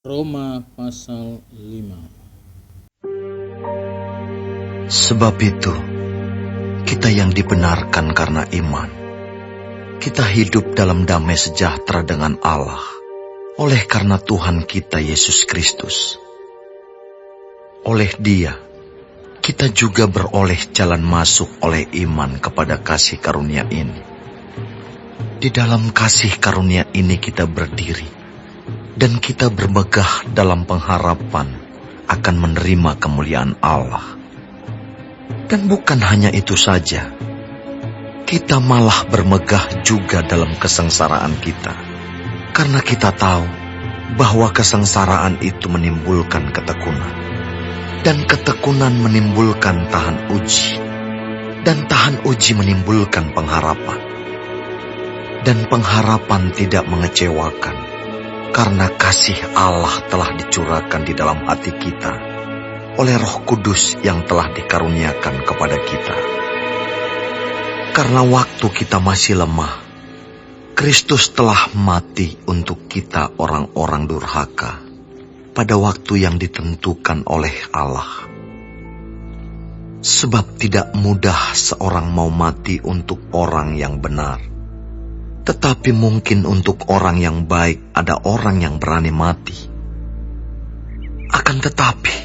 Roma pasal 5. Sebab itu, kita yang dibenarkan karena iman, kita hidup dalam damai sejahtera dengan Allah, oleh karena Tuhan kita Yesus Kristus. Oleh Dia, kita juga beroleh jalan masuk oleh iman kepada kasih karunia ini. Di dalam kasih karunia ini kita berdiri, dan kita bermegah dalam pengharapan akan menerima kemuliaan Allah. Dan bukan hanya itu saja, kita malah bermegah juga dalam kesengsaraan kita, karena kita tahu bahwa kesengsaraan itu menimbulkan ketekunan, dan ketekunan menimbulkan tahan uji, dan tahan uji menimbulkan pengharapan. Dan pengharapan tidak mengecewakan, karena kasih Allah telah dicurahkan di dalam hati kita oleh Roh Kudus yang telah dikaruniakan kepada kita. Karena waktu kita masih lemah, Kristus telah mati untuk kita orang-orang durhaka pada waktu yang ditentukan oleh Allah. Sebab tidak mudah seorang mau mati untuk orang yang benar, tetapi mungkin untuk orang yang baik ada orang yang berani mati. Akan tetapi,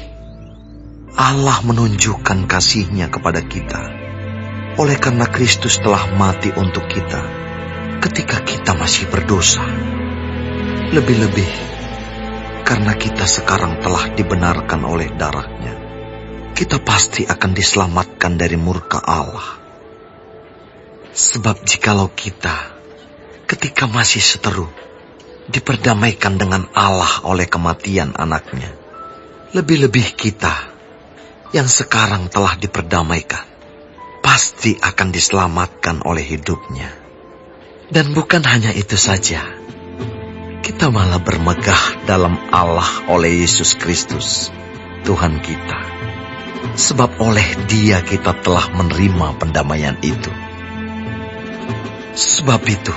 Allah menunjukkan kasih-Nya kepada kita, oleh karena Kristus telah mati untuk kita ketika kita masih berdosa. Lebih-lebih, karena kita sekarang telah dibenarkan oleh darah-Nya, kita pasti akan diselamatkan dari murka Allah. Sebab jikalau kita, ketika masih seteru, diperdamaikan dengan Allah oleh kematian anaknya, lebih-lebih kita yang sekarang telah diperdamaikan, pasti akan diselamatkan oleh hidupnya. Dan bukan hanya itu saja, kita malah bermegah dalam Allah oleh Yesus Kristus, Tuhan kita. Sebab oleh Dia kita telah menerima pendamaian itu. Sebab itu,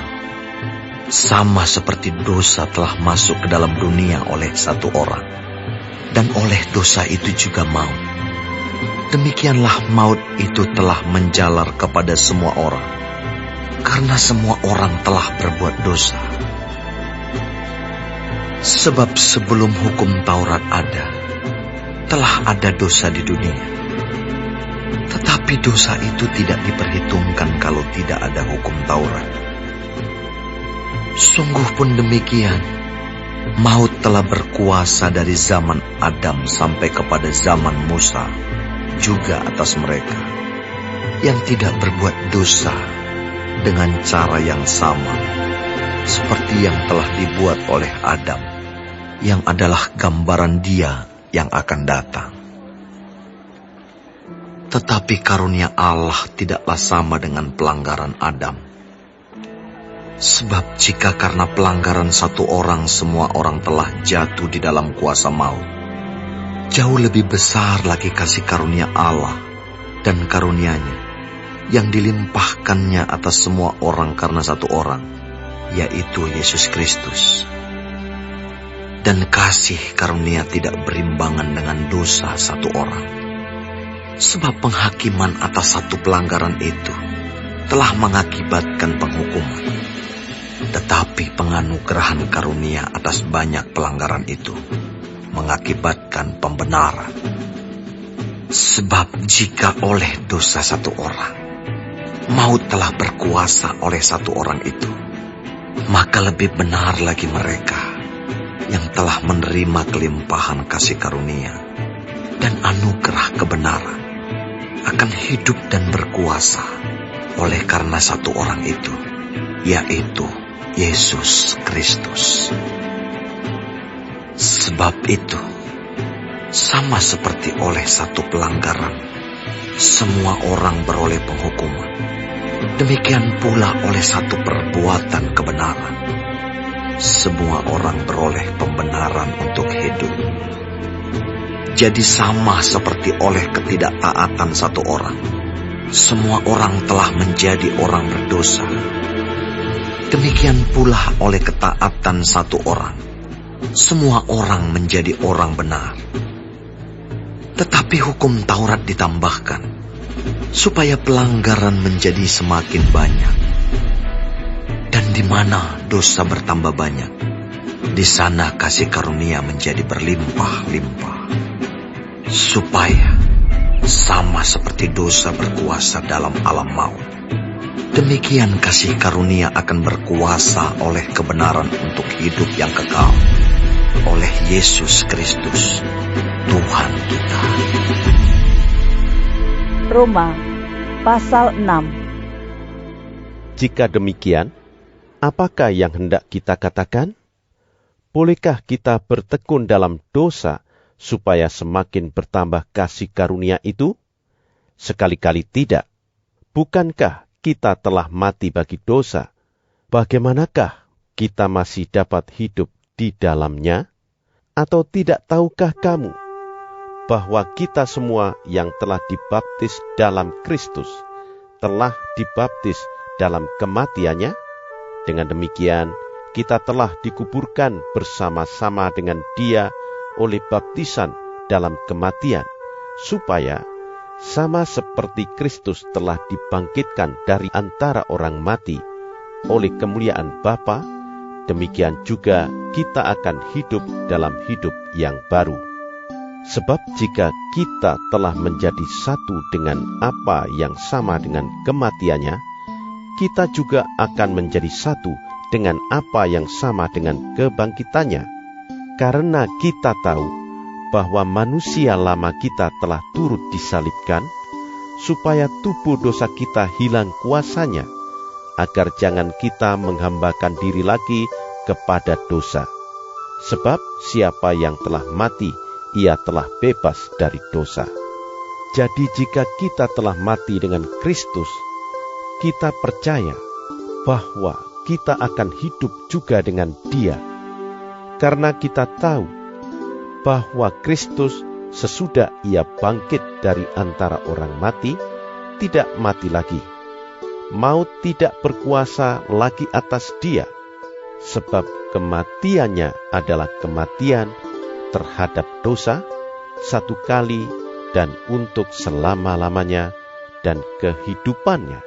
sama seperti dosa telah masuk ke dalam dunia oleh satu orang, dan oleh dosa itu juga maut, demikianlah maut itu telah menjalar kepada semua orang, karena semua orang telah berbuat dosa. Sebab sebelum hukum Taurat ada, telah ada dosa di dunia. Tetapi dosa itu tidak diperhitungkan kalau tidak ada hukum Taurat. Sungguh pun demikian, maut telah berkuasa dari zaman Adam sampai kepada zaman Musa, juga atas mereka yang tidak berbuat dosa dengan cara yang sama seperti yang telah dibuat oleh Adam, yang adalah gambaran Dia yang akan datang. Tetapi karunia Allah tidaklah sama dengan pelanggaran Adam. Sebab jika karena pelanggaran satu orang semua orang telah jatuh di dalam kuasa maut, jauh lebih besar lagi kasih karunia Allah dan karunia-Nya yang dilimpahkannya atas semua orang karena satu orang, yaitu Yesus Kristus. Dan kasih karunia tidak berimbangan dengan dosa satu orang. Sebab penghakiman atas satu pelanggaran itu telah mengakibatkan penghukuman. Tetapi penganugerahan karunia atas banyak pelanggaran itu mengakibatkan pembenaran. Sebab jika oleh dosa satu orang, maut telah berkuasa oleh satu orang itu, maka lebih benar lagi mereka yang telah menerima kelimpahan kasih karunia dan anugerah kebenaran akan hidup dan berkuasa oleh karena satu orang itu, yaitu Yesus Kristus. Sebab itu, sama seperti oleh satu pelanggaran, semua orang beroleh penghukuman. Demikian pula oleh satu perbuatan kebenaran, semua orang beroleh pembenaran untuk hidup. Jadi sama seperti oleh ketidaktaatan satu orang, semua orang telah menjadi orang berdosa. Demikian pula oleh ketaatan satu orang, semua orang menjadi orang benar. Tetapi hukum Taurat ditambahkan, supaya pelanggaran menjadi semakin banyak. Dan di mana dosa bertambah banyak, di sana kasih karunia menjadi berlimpah-limpah. Supaya sama seperti dosa berkuasa dalam alam maut, demikian kasih karunia akan berkuasa oleh kebenaran untuk hidup yang kekal, oleh Yesus Kristus, Tuhan kita. Roma pasal 6. Jika demikian, apakah yang hendak kita katakan? Bolehkah kita bertekun dalam dosa supaya semakin bertambah kasih karunia itu? Sekali-kali tidak. Bukankah kita telah mati bagi dosa? Bagaimanakah kita masih dapat hidup di dalamnya? Atau tidak tahukah kamu bahwa kita semua yang telah dibaptis dalam Kristus telah dibaptis dalam kematiannya? Dengan demikian, kita telah dikuburkan bersama-sama dengan Dia oleh baptisan dalam kematian, supaya sama seperti Kristus telah dibangkitkan dari antara orang mati oleh kemuliaan Bapa, demikian juga kita akan hidup dalam hidup yang baru. Sebab jika kita telah menjadi satu dengan apa yang sama dengan kematiannya, kita juga akan menjadi satu dengan apa yang sama dengan kebangkitannya. Karena kita tahu bahwa manusia lama kita telah turut disalibkan, supaya tubuh dosa kita hilang kuasanya, agar jangan kita menghambakan diri lagi kepada dosa. Sebab siapa yang telah mati, ia telah bebas dari dosa. Jadi jika kita telah mati dengan Kristus, kita percaya bahwa kita akan hidup juga dengan Dia. Karena kita tahu bahwa Kristus sesudah Ia bangkit dari antara orang mati, tidak mati lagi. Maut tidak berkuasa lagi atas Dia, sebab kematiannya adalah kematian terhadap dosa, satu kali dan untuk selama-lamanya, dan kehidupannya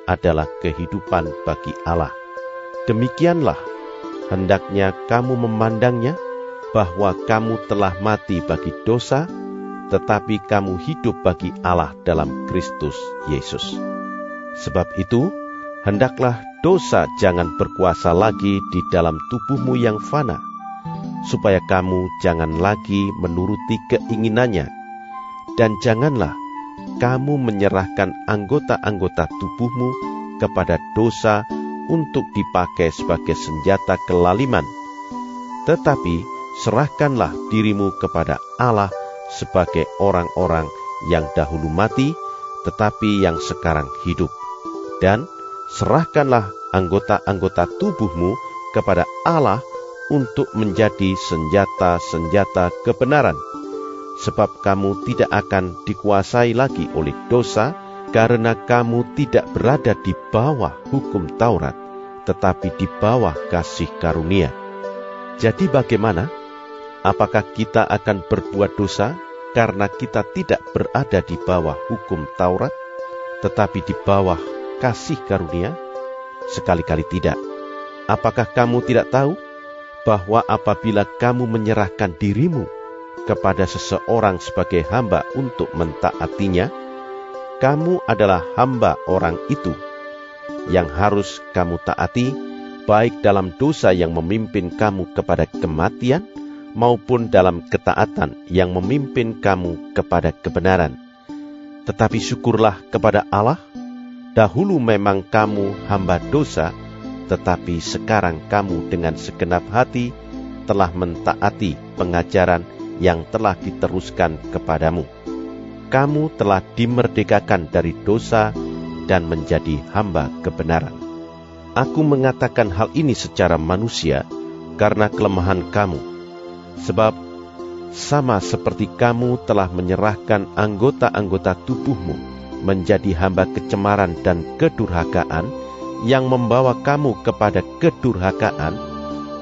adalah kehidupan bagi Allah. Demikianlah hendaknya kamu memandangnya, bahwa kamu telah mati bagi dosa, tetapi kamu hidup bagi Allah dalam Kristus Yesus. Sebab itu, hendaklah dosa jangan berkuasa lagi di dalam tubuhmu yang fana, supaya kamu jangan lagi menuruti keinginannya, dan janganlah kamu menyerahkan anggota-anggota tubuhmu kepada dosa untuk dipakai sebagai senjata kelaliman. Tetapi serahkanlah dirimu kepada Allah sebagai orang-orang yang dahulu mati, tetapi yang sekarang hidup. Dan serahkanlah anggota-anggota tubuhmu kepada Allah untuk menjadi senjata-senjata kebenaran. Sebab kamu tidak akan dikuasai lagi oleh dosa, karena kamu tidak berada di bawah hukum Taurat, tetapi di bawah kasih karunia. Jadi bagaimana? Apakah kita akan berbuat dosa karena kita tidak berada di bawah hukum Taurat, tetapi di bawah kasih karunia? Sekali-kali tidak. Apakah kamu tidak tahu bahwa apabila kamu menyerahkan dirimu kepada seseorang sebagai hamba untuk mentaatinya, kamu adalah hamba orang itu, yang harus kamu taati, baik dalam dosa yang memimpin kamu kepada kematian, maupun dalam ketaatan yang memimpin kamu kepada kebenaran. Tetapi syukurlah kepada Allah, dahulu memang kamu hamba dosa, tetapi sekarang kamu dengan segenap hati telah mentaati pengajaran yang telah diteruskan kepadamu. Kamu telah dimerdekakan dari dosa dan menjadi hamba kebenaran. Aku mengatakan hal ini secara manusia karena kelemahan kamu. Sebab sama seperti kamu telah menyerahkan anggota-anggota tubuhmu menjadi hamba kecemaran dan kedurhakaan yang membawa kamu kepada kedurhakaan,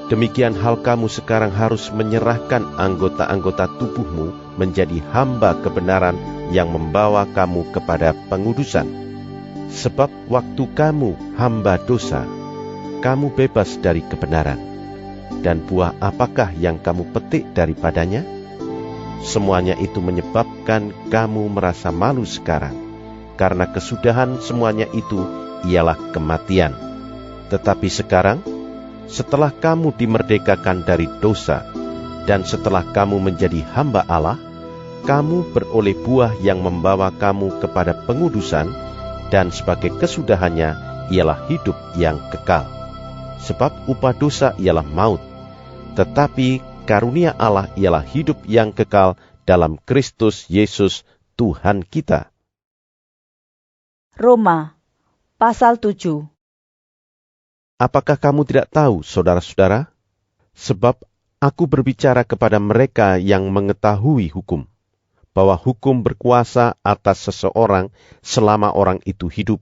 Demikian hal kamu sekarang harus menyerahkan anggota-anggota tubuhmu menjadi hamba kebenaran yang membawa kamu kepada pengudusan. Sebab waktu kamu hamba dosa, kamu bebas dari kebenaran. Dan buah apakah yang kamu petik daripadanya? Semuanya itu menyebabkan kamu merasa malu sekarang, karena kesudahan semuanya itu ialah kematian. Tetapi sekarang, setelah kamu dimerdekakan dari dosa, dan setelah kamu menjadi hamba Allah, kamu beroleh buah yang membawa kamu kepada pengudusan, dan sebagai kesudahannya ialah hidup yang kekal. Sebab upah dosa ialah maut, tetapi karunia Allah ialah hidup yang kekal dalam Kristus Yesus Tuhan kita. Roma, pasal 7. Apakah kamu tidak tahu, saudara-saudara? Sebab aku berbicara kepada mereka yang mengetahui hukum, bahwa hukum berkuasa atas seseorang selama orang itu hidup.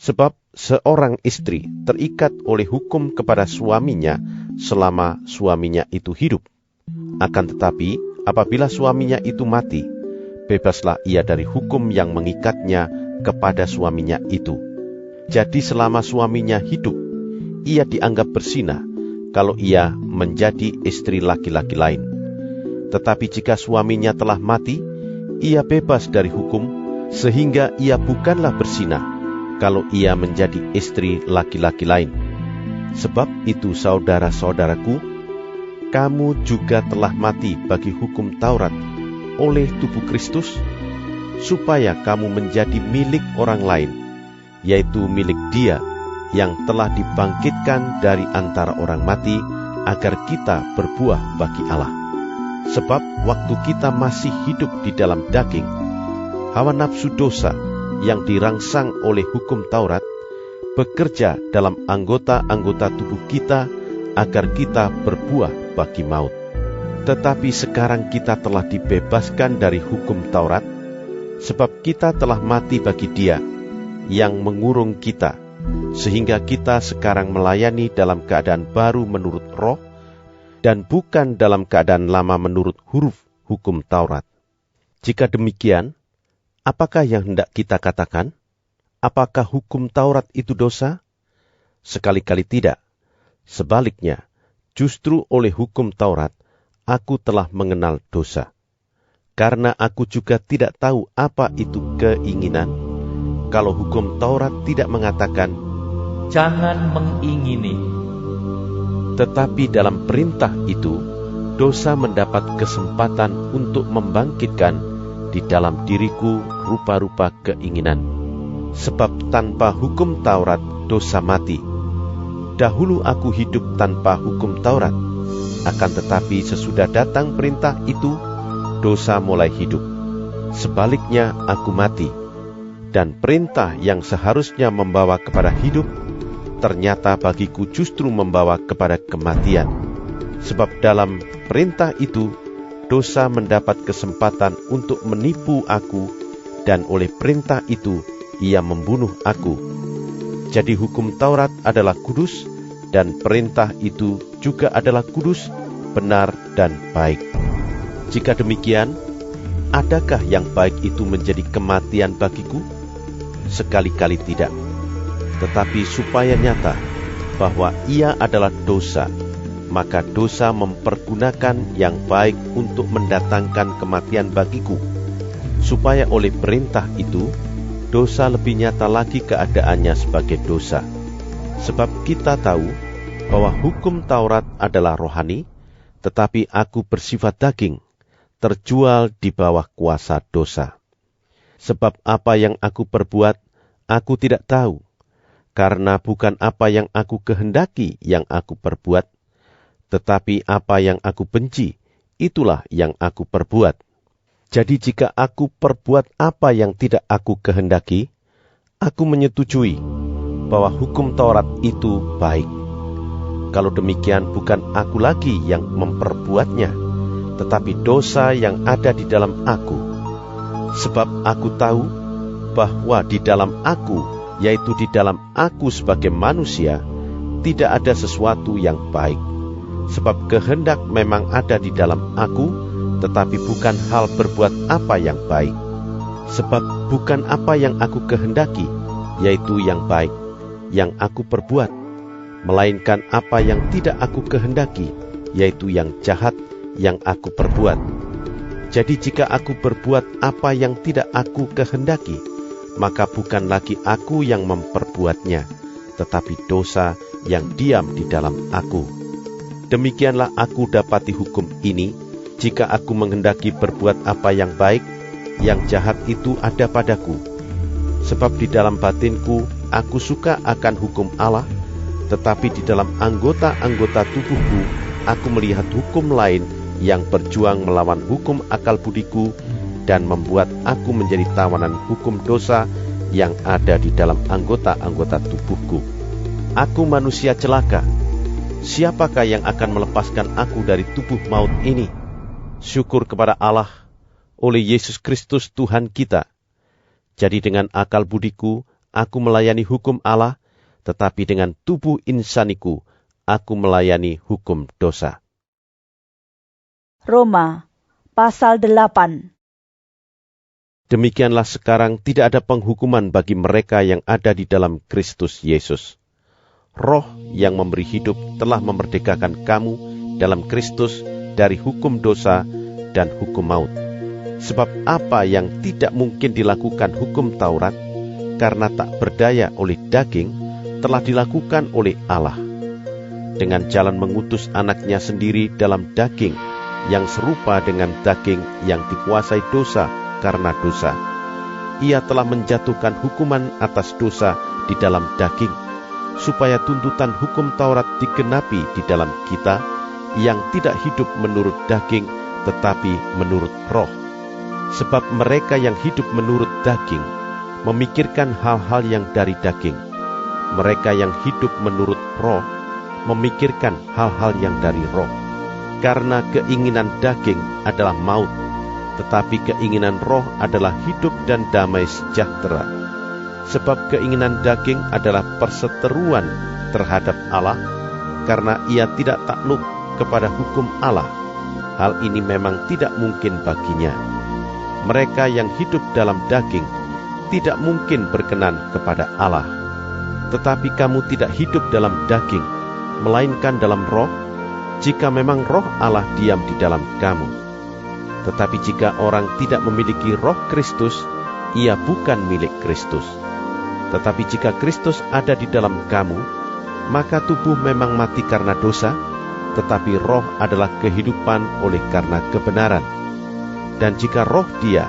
Sebab seorang istri terikat oleh hukum kepada suaminya selama suaminya itu hidup. Akan tetapi, apabila suaminya itu mati, bebaslah ia dari hukum yang mengikatnya kepada suaminya itu. Jadi selama suaminya hidup, ia dianggap berzinah kalau ia menjadi istri laki-laki lain. Tetapi jika suaminya telah mati, ia bebas dari hukum, sehingga ia bukanlah berzinah kalau ia menjadi istri laki-laki lain. Sebab itu, saudara-saudaraku, kamu juga telah mati bagi hukum Taurat oleh tubuh Kristus, supaya kamu menjadi milik orang lain, yaitu milik Dia yang telah dibangkitkan dari antara orang mati, agar kita berbuah bagi Allah. Sebab waktu kita masih hidup di dalam daging, hawa nafsu dosa yang dirangsang oleh hukum Taurat bekerja dalam anggota-anggota tubuh kita agar kita berbuah bagi maut. Tetapi sekarang kita telah dibebaskan dari hukum Taurat, sebab kita telah mati bagi Dia yang mengurung kita, sehingga kita sekarang melayani dalam keadaan baru menurut roh, dan bukan dalam keadaan lama menurut huruf hukum Taurat. Jika demikian, apakah yang hendak kita katakan? Apakah hukum Taurat itu dosa? Sekali-kali tidak. Sebaliknya, justru oleh hukum Taurat, aku telah mengenal dosa. Karena aku juga tidak tahu apa itu keinginan, kalau hukum Taurat tidak mengatakan, jangan mengingini. Tetapi dalam perintah itu, dosa mendapat kesempatan untuk membangkitkan di dalam diriku rupa-rupa keinginan. Sebab tanpa hukum Taurat dosa mati. Dahulu aku hidup tanpa hukum Taurat, akan tetapi sesudah datang perintah itu, dosa mulai hidup. Sebaliknya aku mati, dan perintah yang seharusnya membawa kepada hidup, ternyata bagiku justru membawa kepada kematian. Sebab dalam perintah itu, dosa mendapat kesempatan untuk menipu aku, dan oleh perintah itu, ia membunuh aku. Jadi hukum Taurat adalah kudus, dan perintah itu juga adalah kudus, benar, dan baik. Jika demikian, adakah yang baik itu menjadi kematian bagiku? Sekali-kali tidak. Tetapi supaya nyata bahwa ia adalah dosa, maka dosa mempergunakan yang baik untuk mendatangkan kematian bagiku, supaya oleh perintah itu, dosa lebih nyata lagi keadaannya sebagai dosa. Sebab kita tahu bahwa hukum Taurat adalah rohani, tetapi aku bersifat daging, terjual di bawah kuasa dosa. Sebab apa yang aku perbuat, aku tidak tahu, karena bukan apa yang aku kehendaki yang aku perbuat, tetapi apa yang aku benci, itulah yang aku perbuat. Jadi jika aku perbuat apa yang tidak aku kehendaki, aku menyetujui bahwa hukum Taurat itu baik. Kalau demikian bukan aku lagi yang memperbuatnya, tetapi dosa yang ada di dalam aku. Sebab aku tahu bahwa di dalam aku, yaitu di dalam aku sebagai manusia, tidak ada sesuatu yang baik. Sebab kehendak memang ada di dalam aku, tetapi bukan hal berbuat apa yang baik. Sebab bukan apa yang aku kehendaki, yaitu yang baik, yang aku perbuat, melainkan apa yang tidak aku kehendaki, yaitu yang jahat, yang aku perbuat. Jadi jika aku berbuat apa yang tidak aku kehendaki, maka bukan lagi aku yang memperbuatnya, tetapi dosa yang diam di dalam aku. Demikianlah aku dapati hukum ini, jika aku menghendaki berbuat apa yang baik, yang jahat itu ada padaku. Sebab di dalam batinku aku suka akan hukum Allah, tetapi di dalam anggota-anggota tubuhku aku melihat hukum lain yang berjuang melawan hukum akal budiku dan membuat aku menjadi tawanan hukum dosa yang ada di dalam anggota-anggota tubuhku. Aku manusia celaka. Siapakah yang akan melepaskan aku dari tubuh maut ini? Syukur kepada Allah oleh Yesus Kristus Tuhan kita. Jadi dengan akal budiku aku melayani hukum Allah, tetapi dengan tubuh insaniku aku melayani hukum dosa. Roma pasal 8. Demikianlah sekarang tidak ada penghukuman bagi mereka yang ada di dalam Kristus Yesus. Roh yang memberi hidup telah memerdekakan kamu dalam Kristus dari hukum dosa dan hukum maut. Sebab apa yang tidak mungkin dilakukan hukum Taurat, karena tak berdaya oleh daging, telah dilakukan oleh Allah. Dengan jalan mengutus anaknya sendiri dalam daging, yang serupa dengan daging yang dikuasai dosa karena dosa. Ia telah menjatuhkan hukuman atas dosa di dalam daging, supaya tuntutan hukum Taurat digenapi di dalam kita, yang tidak hidup menurut daging, tetapi menurut roh. Sebab mereka yang hidup menurut daging, memikirkan hal-hal yang dari daging. Mereka yang hidup menurut roh, memikirkan hal-hal yang dari roh. Karena keinginan daging adalah maut, tetapi keinginan roh adalah hidup dan damai sejahtera. Sebab keinginan daging adalah perseteruan terhadap Allah, karena ia tidak takluk kepada hukum Allah. Hal ini memang tidak mungkin baginya. Mereka yang hidup dalam daging tidak mungkin berkenan kepada Allah. Tetapi kamu tidak hidup dalam daging, melainkan dalam roh, jika memang roh Allah diam di dalam kamu. Tetapi jika orang tidak memiliki roh Kristus, ia bukan milik Kristus. Tetapi jika Kristus ada di dalam kamu, maka tubuh memang mati karena dosa, tetapi roh adalah kehidupan oleh karena kebenaran. Dan jika roh Dia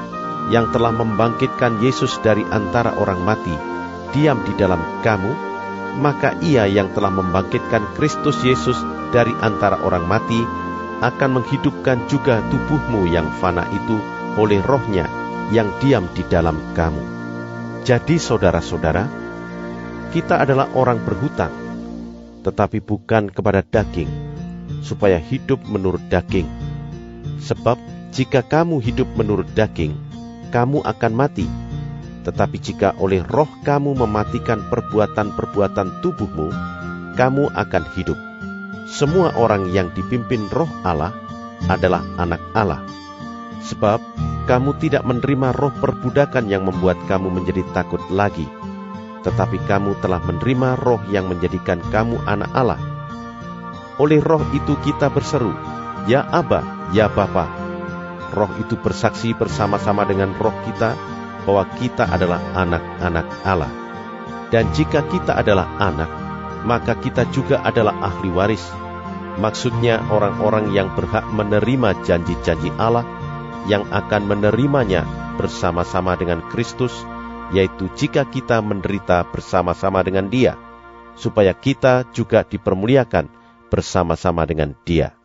yang telah membangkitkan Yesus dari antara orang mati diam di dalam kamu, maka Ia yang telah membangkitkan Kristus Yesus dari antara orang mati akan menghidupkan juga tubuhmu yang fana itu oleh rohnya yang diam di dalam kamu. Jadi saudara-saudara, kita adalah orang berhutang, tetapi bukan kepada daging, supaya hidup menurut daging. Sebab jika kamu hidup menurut daging, kamu akan mati. Tetapi jika oleh roh kamu mematikan perbuatan-perbuatan tubuhmu, kamu akan hidup. Semua orang yang dipimpin roh Allah adalah anak Allah. Sebab kamu tidak menerima roh perbudakan yang membuat kamu menjadi takut lagi, tetapi kamu telah menerima roh yang menjadikan kamu anak Allah. Oleh roh itu kita berseru, Ya Aba, Ya Bapa. Roh itu bersaksi bersama-sama dengan roh kita bahwa kita adalah anak-anak Allah. Dan jika kita adalah anak, maka kita juga adalah ahli waris. Maksudnya orang-orang yang berhak menerima janji-janji Allah, yang akan menerimanya bersama-sama dengan Kristus, yaitu jika kita menderita bersama-sama dengan Dia, supaya kita juga dipermuliakan bersama-sama dengan Dia.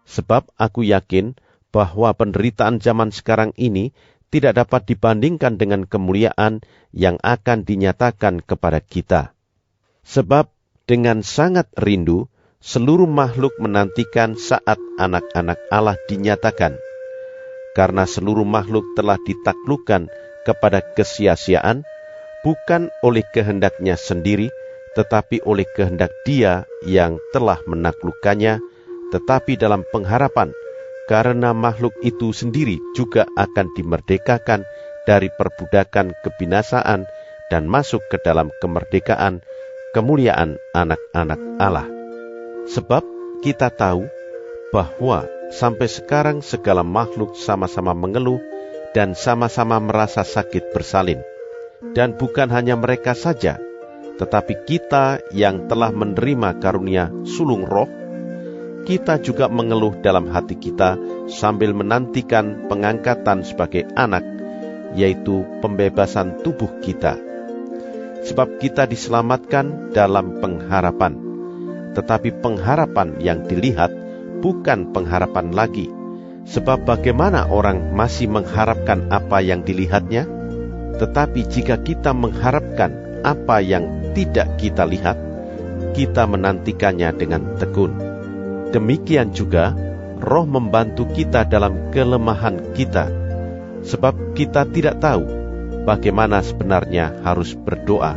Sebab aku yakin bahwa penderitaan zaman sekarang ini tidak dapat dibandingkan dengan kemuliaan yang akan dinyatakan kepada kita. Sebab dengan sangat rindu, seluruh makhluk menantikan saat anak-anak Allah dinyatakan. Karena seluruh makhluk telah ditaklukkan kepada kesia-siaan, bukan oleh kehendaknya sendiri, tetapi oleh kehendak Dia yang telah menaklukkannya, tetapi dalam pengharapan, karena makhluk itu sendiri juga akan dimerdekakan dari perbudakan kebinasaan dan masuk ke dalam kemerdekaan kemuliaan anak-anak Allah. Sebab kita tahu bahwa sampai sekarang segala makhluk sama-sama mengeluh dan sama-sama merasa sakit bersalin. Dan bukan hanya mereka saja, tetapi kita yang telah menerima karunia sulung roh, kita juga mengeluh dalam hati kita sambil menantikan pengangkatan sebagai anak, yaitu pembebasan tubuh kita. Sebab kita diselamatkan dalam pengharapan, tetapi pengharapan yang dilihat bukan pengharapan lagi. Sebab bagaimana orang masih mengharapkan apa yang dilihatnya? Tetapi jika kita mengharapkan apa yang tidak kita lihat, kita menantikannya dengan tekun. Demikian juga, Roh membantu kita dalam kelemahan kita, sebab kita tidak tahu bagaimana sebenarnya harus berdoa.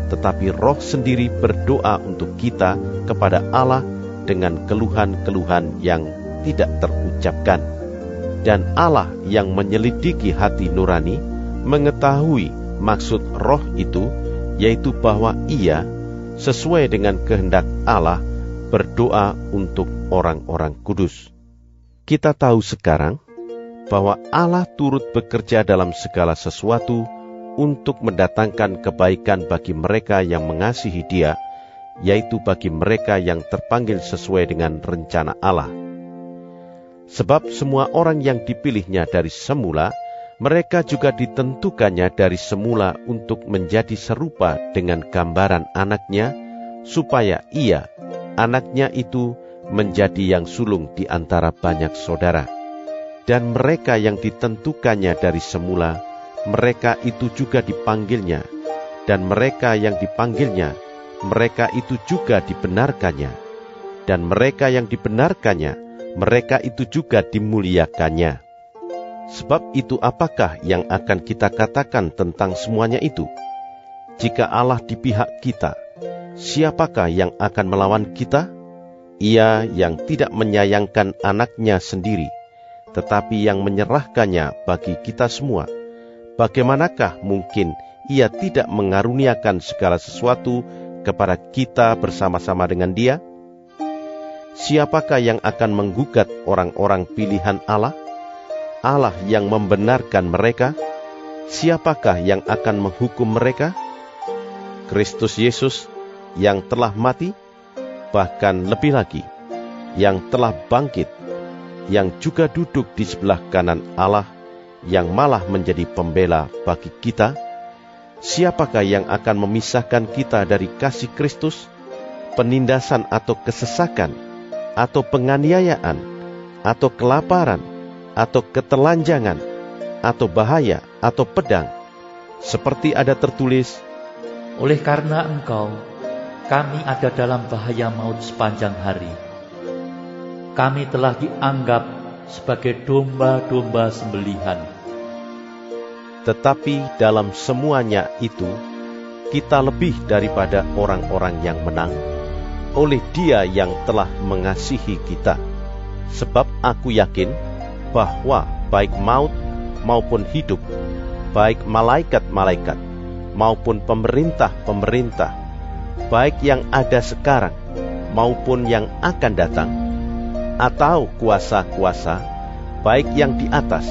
Tetapi Roh sendiri berdoa untuk kita kepada Allah dengan keluhan-keluhan yang tidak terucapkan. Dan Allah yang menyelidiki hati nurani mengetahui maksud Roh itu, yaitu bahwa Ia, sesuai dengan kehendak Allah, berdoa untuk orang-orang kudus. Kita tahu sekarang bahwa Allah turut bekerja dalam segala sesuatu untuk mendatangkan kebaikan bagi mereka yang mengasihi Dia, yaitu bagi mereka yang terpanggil sesuai dengan rencana Allah. Sebab semua orang yang dipilihnya dari semula, mereka juga ditentukannya dari semula untuk menjadi serupa dengan gambaran anaknya, supaya Ia, anaknya itu, menjadi yang sulung di antara banyak saudara. Dan mereka yang ditentukannya dari semula, mereka itu juga dipanggilnya. Dan mereka yang dipanggilnya, mereka itu juga dibenarkannya. Dan mereka yang dibenarkannya, mereka itu juga dimuliakannya. Sebab itu apakah yang akan kita katakan tentang semuanya itu? Jika Allah di pihak kita, siapakah yang akan melawan kita? Ia yang tidak menyayangkan anaknya sendiri, tetapi yang menyerahkannya bagi kita semua. Bagaimanakah mungkin Ia tidak mengaruniakan segala sesuatu kepada kita bersama-sama dengan Dia? Siapakah yang akan menggugat orang-orang pilihan Allah? Allah yang membenarkan mereka, siapakah yang akan menghukum mereka? Kristus Yesus yang telah mati, bahkan lebih lagi, yang telah bangkit, yang juga duduk di sebelah kanan Allah, yang malah menjadi pembela bagi kita. Siapakah yang akan memisahkan kita dari kasih Kristus? Penindasan atau kesesakan, atau penganiayaan, atau kelaparan, atau ketelanjangan, atau bahaya, atau pedang? Seperti ada tertulis, oleh karena Engkau, kami ada dalam bahaya maut sepanjang hari. Kami telah dianggap sebagai domba-domba sembelihan. Tetapi dalam semuanya itu, kita lebih daripada orang-orang yang menang, oleh Dia yang telah mengasihi kita. Sebab aku yakin bahwa baik maut maupun hidup, baik malaikat-malaikat maupun pemerintah-pemerintah, baik yang ada sekarang maupun yang akan datang, atau kuasa-kuasa, baik yang di atas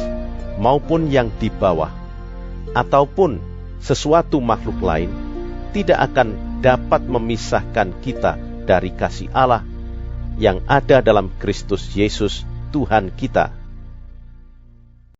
maupun yang di bawah, ataupun sesuatu makhluk lain, tidak akan dapat memisahkan kita dari kasih Allah yang ada dalam Kristus Yesus Tuhan kita.